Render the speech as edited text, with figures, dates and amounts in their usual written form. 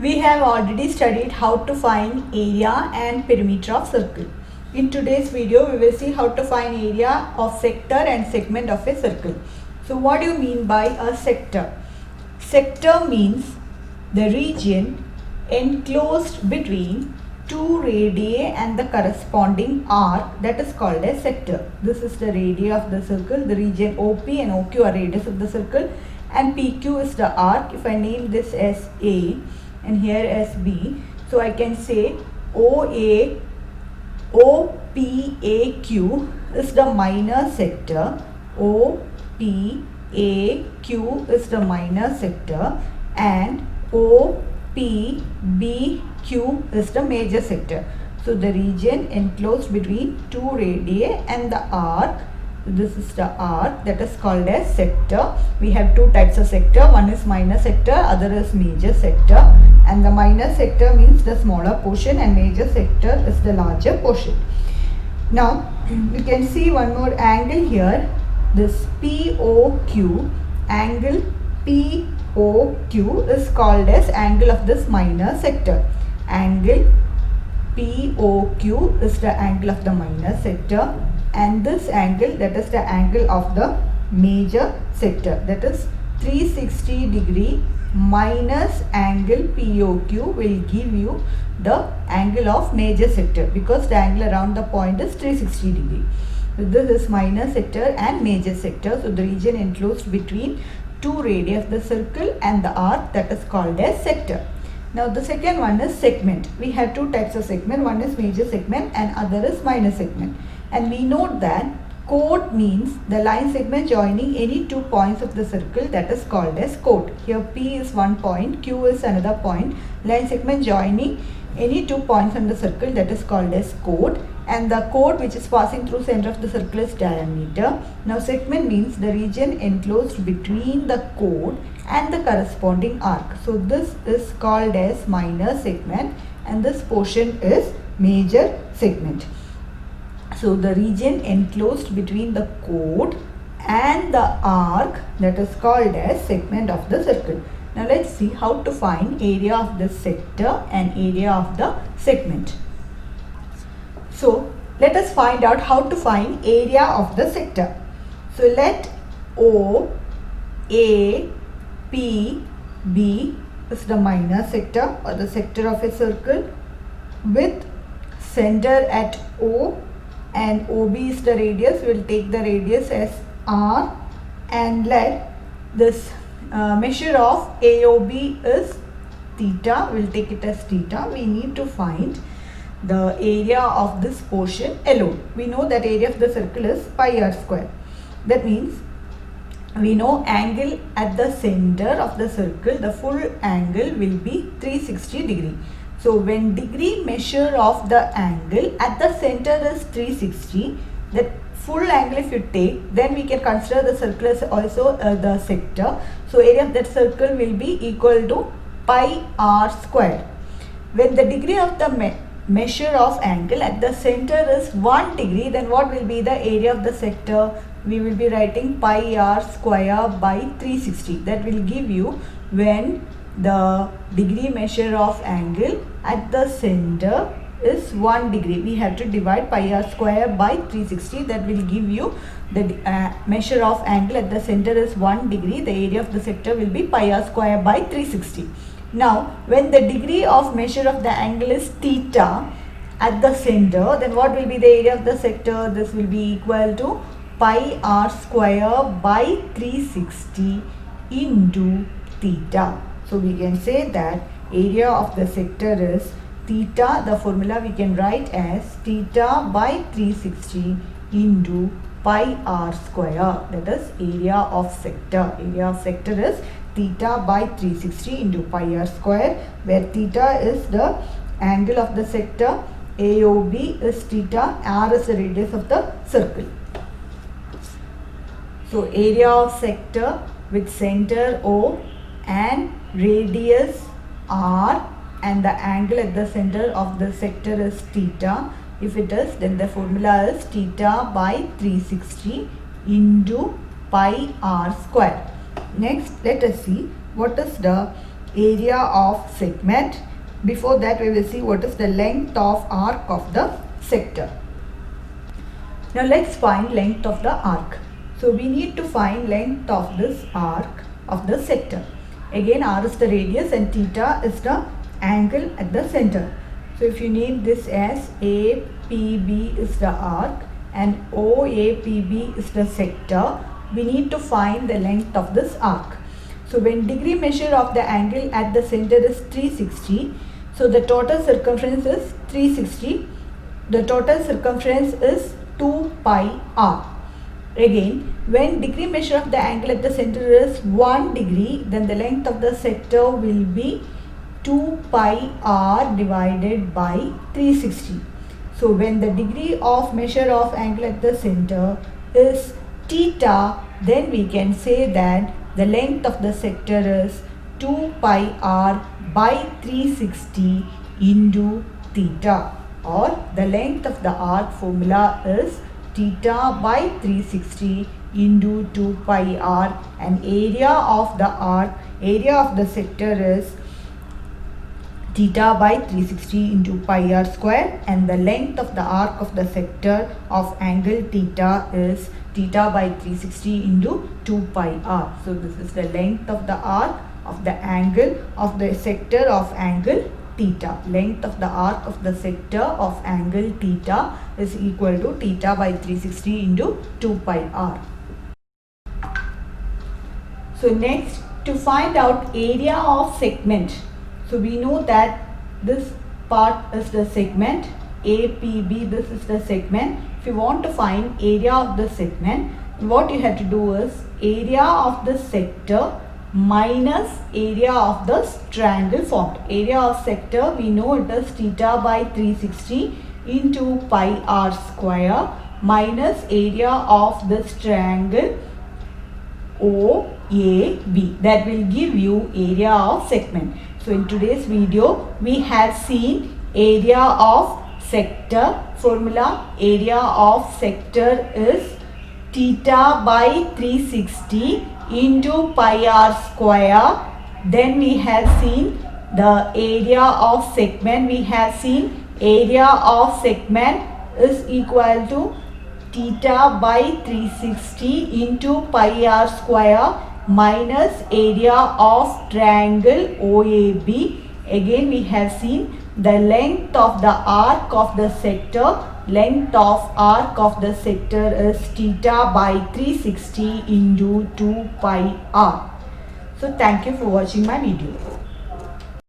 We have already studied how to find area and perimeter of circle. In today's video, we will see how to find area of sector and segment of a circle. So what do you mean by a sector? Sector means the region enclosed between two radii and the corresponding arc, that is called a sector. This is the radii of the circle. The region OP and OQ are radius of the circle, and PQ is the arc. If I name this as A and here as B, so I can say OA, OPAQ is the minor sector, OPAQ is the minor sector, and OPBQ is the major sector. So the region enclosed between two radii and the arc, this is the arc, that is called as sector. We have two types of sector. One is minor sector, other is major sector. And the minor sector means the smaller portion and major sector is the larger portion. Now you can see one more angle here. This POQ, angle POQ is called as angle of this minor sector. Angle POQ is the angle of the minor sector, and this angle, that is the angle of the major sector, that is 360 degree minus angle POQ will give you the angle of major sector, because the angle around the point is 360 degree. So this is minor sector and major sector. So the region enclosed between two radii of the circle and the arc, that is called as sector. Now the second one is segment. We have two types of segment. One is major segment and other is minor segment. And we note that chord means the line segment joining any 2 points of the circle, that is called as chord. Here P is one point, Q is another point. Line segment joining any 2 points on the circle, that is called as chord. And the chord which is passing through center of the circle is diameter. Now segment means the region enclosed between the chord and the corresponding arc. So this is called as minor segment and this portion is major segment. So the region enclosed between the chord and the arc, that is called as segment of the circle. Now let's see how to find area of the sector and area of the segment. So let us find out how to find area of the sector. So let O, A, P, B is the minor sector or the sector of a circle with center at O, and OB is the radius. We will take the radius as R, and let this measure of AOB is theta. We will take it as theta. We need to find the area of this portion alone. We know that area of the circle is pi r square. That means we know angle at the center of the circle, the full angle will be 360 degree. So when degree measure of the angle at the center is 360, that full angle if you take, then we can consider the circle as also the sector. So area of that circle will be equal to pi r square. When the degree of the measure of angle at the center is 1 degree, then what will be the area of the sector? We will be writing pi r square by 360. That will give you when the degree measure of angle at the center is 1 degree. We have to divide pi r square by 360. That will give you the measure of angle at the center is 1 degree. The area of the sector will be pi r square by 360. Now when the degree of measure of the angle is theta at the center, then what will be the area of the sector? This will be equal to pi r square by 360 into theta. So we can say that area of the sector is theta. The formula we can write as theta by 360 into pi r square, that is area of sector. Area of sector is theta by 360 into pi r square, where theta is the angle of the sector, AOB is theta, r is the radius of the circle. So area of sector with center O and radius r and the angle at the center of the sector is theta. If it is, then the formula is theta by 360 into pi r square. Next, let us see what is the area of segment. Before that we will see what is the length of arc of the sector. Now let's find length of the arc. So we need to find length of this arc of the sector. Again, r is the radius and theta is the angle at the center. So if you name this as APB is the arc and OAPB is the sector, we need to find the length of this arc. So when degree measure of the angle at the center is 360, so the total circumference is 360. The total circumference is 2 pi r. Again, when degree measure of the angle at the center is 1 degree, then the length of the sector will be 2 pi r divided by 360. So when the degree of measure of angle at the center is theta, then we can say that the length of the sector is 2 pi r by 360 into theta, or the length of the arc formula is theta by 360 into 2 pi r, and area of the arc, area of the sector is theta by 360 into pi r square, and the length of the arc of the sector of angle theta is theta by 360 into 2 pi r. So this is the length of the arc of the angle of the sector of angle theta. Length of the arc of the sector of angle theta is equal to theta by 360 into 2 pi r. So next, to find out area of segment. So we know that this part is the segment APB, this is the segment. If you want to find area of the segment, what you have to do is area of the sector minus area of the triangle formed. Area of sector, we know it is theta by 360 into pi r square minus area of this triangle OAB. That will give you area of segment. So in today's video, we have seen area of sector. Formula, area of sector is theta by 360 into pi r square. Then we have seen the area of segment. We have seen area of segment is equal to theta by 360 into pi r square minus area of triangle OAB. Again we have seen the length of the arc of the sector. Length of arc of the sector is theta by 360 into 2 pi r. So thank you for watching my video.